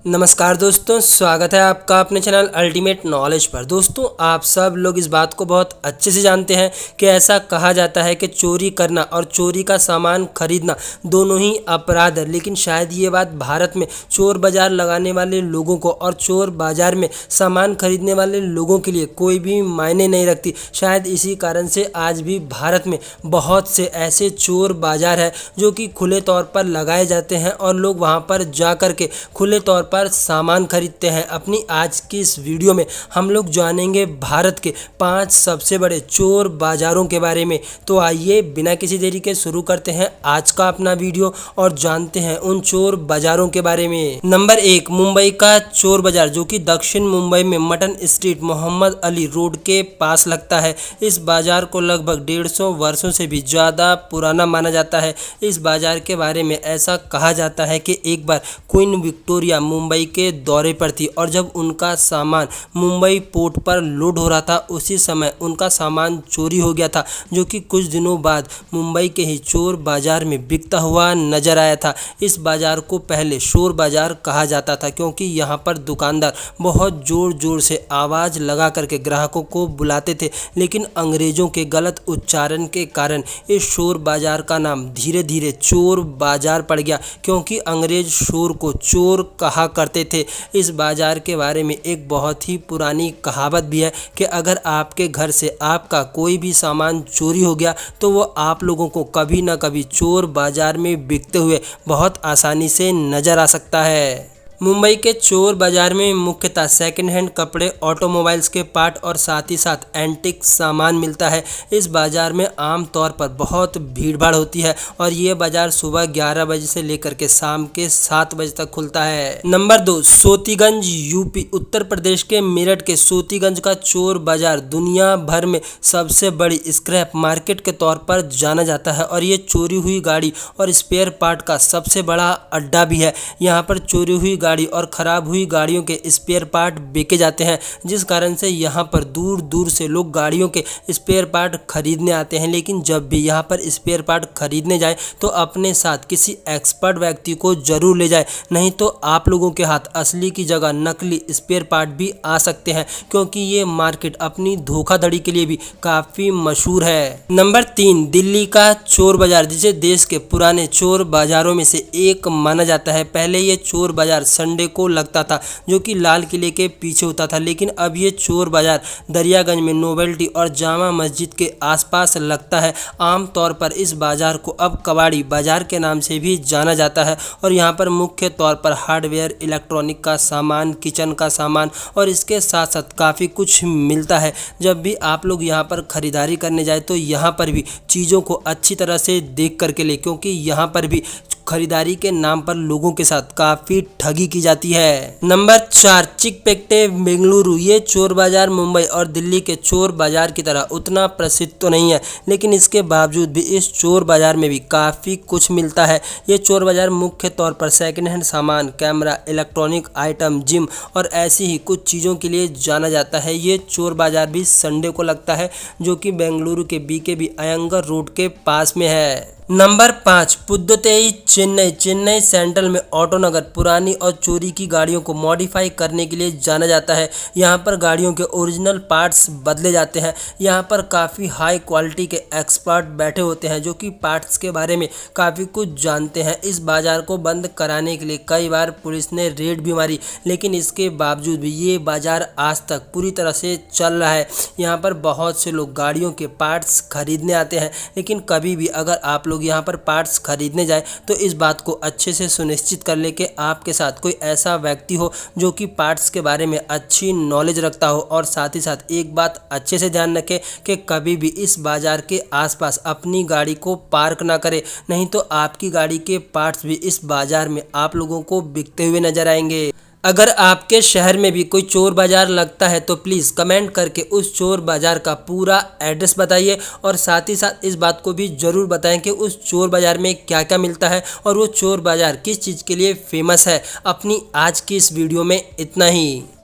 नमस्कार दोस्तों, स्वागत है आपका अपने चैनल अल्टीमेट नॉलेज पर। दोस्तों, आप सब लोग इस बात को बहुत अच्छे से जानते हैं कि ऐसा कहा जाता है कि चोरी करना और चोरी का सामान खरीदना दोनों ही अपराध है। लेकिन शायद ये बात भारत में चोर बाजार लगाने वाले लोगों को और चोर बाजार में सामान खरीदने वाले लोगों के लिए कोई भी मायने नहीं रखती। शायद इसी कारण से आज भी भारत में बहुत से ऐसे चोर बाजार है जो कि खुले तौर पर लगाए जाते हैं और लोग वहाँ पर जा कर के खुले तौर पर सामान खरीदते हैं। अपनी आज की इस वीडियो में हम लोग जानेंगे भारत के 5 सबसे बड़े चोर बाजारों के बारे में। तो आइए बिना किसी देरी के शुरू करते हैं आज का अपना वीडियो और जानते हैं उन चोर बाजारों के बारे में। नंबर 1, मुंबई का चोर बाजार, जो कि दक्षिण मुंबई में mutton street Mohammed Ali road के पास लगता है। इस बाजार को लगभग 150 वर्षों से भी ज़्यादा पुराना माना जाता है। इस बाजार के बारे में ऐसा कहा जाता है कि एक बार क्वीन विक्टोरिया मुंबई के दौरे पर थी और जब उनका सामान मुंबई पोर्ट पर लोड हो रहा था, उसी समय उनका सामान चोरी हो गया था, जो कि कुछ दिनों बाद मुंबई के ही चोर बाजार में बिकता हुआ नजर आया था। इस बाजार को पहले शोर बाजार कहा जाता था क्योंकि यहाँ पर दुकानदार बहुत जोर जोर से आवाज़ लगा करके ग्राहकों को बुलाते थे। लेकिन अंग्रेजों के गलत उच्चारण के कारण इस शोर बाजार का नाम धीरे धीरे चोर बाजार पड़ गया, क्योंकि अंग्रेज शोर को चोर कहा करते थे। इस बाजार के बारे में एक बहुत ही पुरानी कहावत भी है कि अगर आपके घर से आपका कोई भी सामान चोरी हो गया तो वो आप लोगों को कभी ना कभी चोर बाजार में बिकते हुए बहुत आसानी से नजर आ सकता है। मुंबई के चोर बाजार में मुख्यतः सेकंड हैंड कपड़े, ऑटोमोबाइल्स के पार्ट और साथ ही साथ एंटिक सामान मिलता है। इस बाजार में आम तौर पर बहुत भीड़भाड़ होती है और ये बाजार सुबह 11 बजे से लेकर के शाम के 7 बजे तक खुलता है। Number 2, Sotiganj UP. उत्तर प्रदेश के मेरठ के सोतीगंज का चोर बाजार दुनिया भर में सबसे बड़ी स्क्रैप मार्केट के तौर पर जाना जाता है और ये चोरी हुई गाड़ी और स्पेयर पार्ट का सबसे बड़ा अड्डा भी है। यहाँ पर चोरी हुई गाड़ी और ख़राब हुई गाड़ियों के स्पेयर पार्ट बेचे जाते हैं, जिस कारण से यहाँ पर दूर दूर से लोग गाड़ियों के स्पेयर पार्ट खरीदने आते हैं। लेकिन जब भी यहाँ पर स्पेयर पार्ट खरीदने जाए तो अपने साथ किसी एक्सपर्ट व्यक्ति को जरूर ले जाए, नहीं तो आप लोगों के हाथ असली की जगह नकली स्पेयर पार्ट भी आ सकते हैं, क्योंकि ये मार्केट अपनी धोखाधड़ी के लिए भी काफ़ी मशहूर है। नंबर 3, दिल्ली का चोर बाजार, जिसे देश के पुराने चोर बाजारों में से एक माना जाता है। पहले ये चोर बाजार संडे को लगता था, जो कि लाल किले के पीछे होता था, लेकिन अब ये चोर बाजार दरियागंज में नोवेल्टी और जामा मस्जिद के आसपास लगता है। आम तौर पर इस बाजार को अब कबाड़ी बाजार के नाम से भी जाना जाता है और यहाँ पर मुख्य तौर पर हार्डवेयर, इलेक्ट्रॉनिक का सामान, किचन का सामान और इसके साथ साथ काफ़ी कुछ मिलता है। जब भी आप लोग यहाँ पर खरीदारी करने जाए तो यहाँ पर भी चीज़ों को अच्छी तरह से देख करके ले, क्योंकि यहाँ पर भी खरीदारी के नाम पर लोगों के साथ काफ़ी ठगी की जाती है। नंबर 4, चिकपेट्टे बेंगलुरु। ये चोर बाजार मुंबई और दिल्ली के चोर बाजार की तरह उतना प्रसिद्ध तो नहीं है, लेकिन इसके बावजूद भी इस चोर बाजार में भी काफ़ी कुछ मिलता है। ये चोर बाजार मुख्य तौर पर सेकंड हैंड सामान, कैमरा, इलेक्ट्रॉनिक आइटम, जिम और ऐसी ही कुछ चीज़ों के लिए जाना जाता है। ये चोर बाजार भी संडे को लगता है, जो कि बेंगलुरु के BKB अयंगर रोड के पास में है। नंबर 5, पुद्दुचेरी चेन्नई। चेन्नई सेंट्रल में ऑटो नगर पुरानी और चोरी की गाड़ियों को मॉडिफाई करने के लिए जाना जाता है। यहाँ पर गाड़ियों के ओरिजिनल पार्ट्स बदले जाते हैं। यहाँ पर काफ़ी हाई क्वालिटी के एक्सपर्ट बैठे होते हैं जो कि पार्ट्स के बारे में काफ़ी कुछ जानते हैं। इस बाज़ार को बंद कराने के लिए कई बार पुलिस ने रेड भी मारी, लेकिन इसके बावजूद भी ये बाज़ार आज तक पूरी तरह से चल रहा है। यहाँ पर बहुत से लोग गाड़ियों के पार्ट्स खरीदने आते हैं, लेकिन कभी भी अगर आप लोग यहाँ पर पार्ट्स खरीदने जाए तो इस बात को अच्छे से सुनिश्चित कर ले कि आपके साथ कोई ऐसा व्यक्ति हो जो कि पार्ट्स के बारे में अच्छी नॉलेज रखता हो। और साथ ही साथ एक बात अच्छे से ध्यान रखें कि कभी भी इस बाजार के आसपास अपनी गाड़ी को पार्क ना करें, नहीं तो आपकी गाड़ी के पार्ट्स भी इस बाजार में आप लोगों को बिकते हुए नजर आएंगे। अगर आपके शहर में भी कोई चोर बाजार लगता है तो प्लीज़ कमेंट करके उस चोर बाजार का पूरा एड्रेस बताइए और साथ ही साथ इस बात को भी ज़रूर बताएं कि उस चोर बाजार में क्या क्या मिलता है और वो चोर बाजार किस चीज़ के लिए फेमस है। अपनी आज की इस वीडियो में इतना ही।